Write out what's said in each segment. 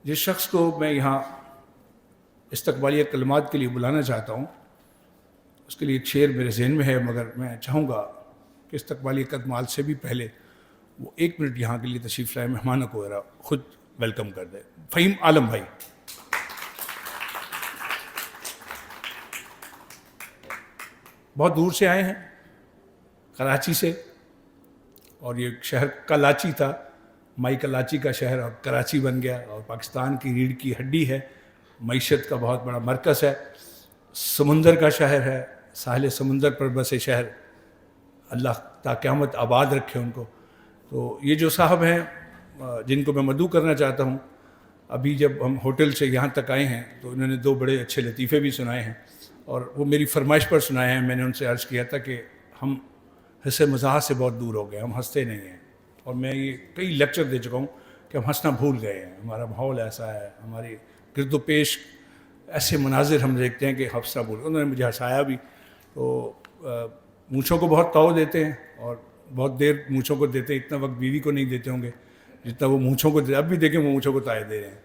جس شخص کو میں یہاں استقبالیہ کلمات کے لیے بلانا چاہتا ہوں اس کے لیے ایک شعر میرے ذہن میں ہے، مگر میں چاہوں گا کہ استقبالیہ کلمات سے بھی پہلے وہ 1 منٹ یہاں کے لیے تشریف لائے مہمانوں کو ذرا خود ویلکم کر دے۔ فہیم عالم بھائی بہت دور سے آئے ہیں، کراچی سے، اور یہ شہر کلاچی تھا، مائی کلاچی کا شہر اور کراچی بن گیا، اور پاکستان کی ریڑھ کی ہڈی ہے، معیشت کا بہت بڑا مرکز ہے، سمندر کا شہر ہے، ساحل سمندر پر بسے شہر، اللہ تا قیامت آباد رکھے ان کو۔ تو یہ جو صاحب ہیں جن کو میں مدعو کرنا چاہتا ہوں، ابھی جب ہم ہوٹل سے یہاں تک آئے ہیں تو انہوں نے 2 بڑے اچھے لطیفے بھی سنائے ہیں، اور وہ میری فرمائش پر سنائے ہیں۔ میں نے ان سے عرض کیا تھا کہ ہم ہنسے مزاح سے بہت دور ہو گئے، ہم ہنستے نہیں ہیں، اور میں یہ کئی لیکچر دے چکا ہوں کہ ہم ہنسنا بھول گئے ہیں، ہمارا ماحول ایسا ہے، ہماری گرد و پیش ایسے مناظر ہم دیکھتے ہیں کہ ہنسنا بھول گئے۔ انہوں نے مجھے ہنسایا بھی۔ تو مونچھوں کو بہت تاؤ دیتے ہیں، اور بہت دیر مونچھوں کو دیتے ہیں، اتنا وقت بیوی کو نہیں دیتے ہوں گے جتنا وہ مونچھوں کو دیتے، اب بھی دیکھیں وہ مونچھوں کو تائے دے رہے ہیں۔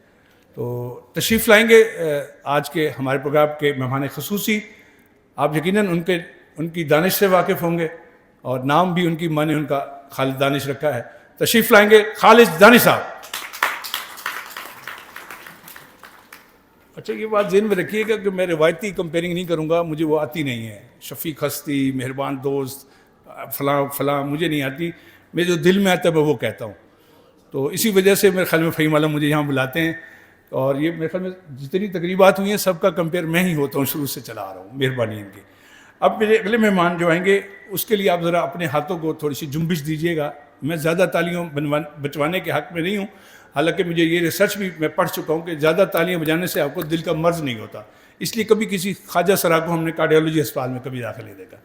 تو تشریف لائیں گے آج کے ہمارے پروگرام کے مہمان خصوصی، آپ یقیناً ان کی دانش سے واقف ہوں گے، اور نام بھی ان کی ماں نے ان کا خالد دانش رکھا ہے۔ تشریف لائیں گے خالد دانش صاحب۔ اچھا، یہ بات ذہن میں رکھیے گا کہ میں روایتی کمپیئرنگ نہیں کروں گا، مجھے وہ آتی نہیں ہے، شفیق ہستی، مہربان دوست، فلاں فلاں مجھے نہیں آتی، میرے جو دل میں آتا ہے میں وہ کہتا ہوں۔ تو اسی وجہ سے میرے خیال میں فہیم عالم مجھے یہاں بلاتے ہیں، اور یہ میرے خیال میں جتنی تقریبات ہوئی ہیں سب کا کمپیئر میں ہی ہوتا ہوں، شروع سے چلا آ رہا ہوں، مہربانی ان کی۔ اب میرے اگلے مہمان جو آئیں گے اس کے لیے آپ ذرا اپنے ہاتھوں کو تھوڑی سی جنبش دیجیے گا۔ میں زیادہ تالیوں بجوانے کے حق میں نہیں ہوں، حالانکہ مجھے یہ ریسرچ بھی میں پڑھ چکا ہوں کہ زیادہ تالیاں بجانے سے آپ کو دل کا مرض نہیں ہوتا، اس لیے کبھی کسی خواجہ سرا کو ہم نے کارڈیالوجی اسپتال میں کبھی داخل نہیں دیکھا۔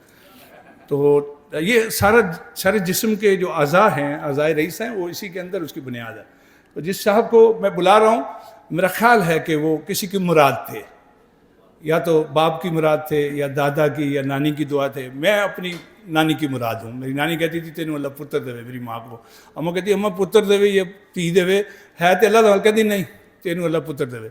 تو یہ سارے جسم کے جو اعضاء ہیں، اعضاء رئیس ہیں، وہ اسی کے اندر اس کی بنیاد ہے۔ تو جس صاحب کو میں بلا رہا ہوں میرا خیال ہے کہ وہ کسی کی مراد تھے، یا تو باپ کی مراد تھے، یا دادا کی یا نانی کی دعا تھے۔ میں اپنی نانی کی مراد ہوں، میری نانی کہتی تھی تینوں اللہ پتر دے، میری ماں کو، اماں کہتی اماں پتر دے یا تھی دے ہے تو اللہ تعالیٰ، کہتی نہیں تینوں اللہ پتر دے،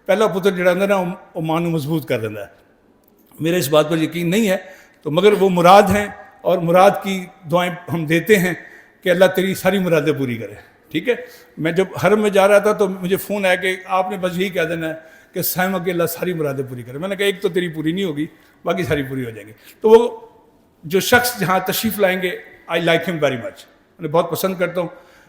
پہلا پتر جڑا اندر نا وہ ماں نوں مضبوط کر دینا ہے۔ میرے اس بات پر یقین نہیں ہے، تو مگر وہ مراد ہیں، اور مراد کی دعائیں ہم دیتے ہیں کہ اللہ تیری ساری مرادیں پوری کرے، ٹھیک ہے۔ میں جب حرم میں جا رہا تھا تو مجھے فون آیا کہ آپ نے بس یہی کہہ دینا ہے کہ سائمہ کے اللہ ساری مرادیں پوری کرے۔ میں نے کہا ایک تو تیری پوری نہیں ہوگی، باقی ساری پوری ہو جائیں گی۔ تو وہ جو شخص جہاں تشریف لائیں گے، آئی لائک ہم ویری مچ، میں بہت پسند کرتا ہوں،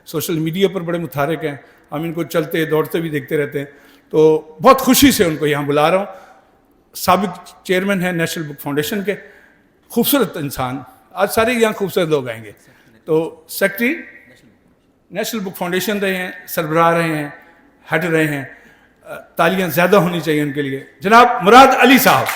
سوشل میڈیا پر بڑے متحرک ہیں، ہم ان کو چلتے دوڑتے بھی دیکھتے رہتے ہیں، تو بہت خوشی سے ان کو یہاں بلا رہا ہوں۔ سابق چیئرمین ہیں نیشنل بک فاؤنڈیشن کے، خوبصورت انسان، آج سارے یہاں خوبصورت لوگ آئیں گے۔ تو سیکرٹری نیشنل بک فاؤنڈیشن رہے ہیں، سربراہ رہے ہیں، ہیڈ رہے ہیں، تالیاں زیادہ ہونی چاہیے ان کے لیے، جناب مراد علی صاحب۔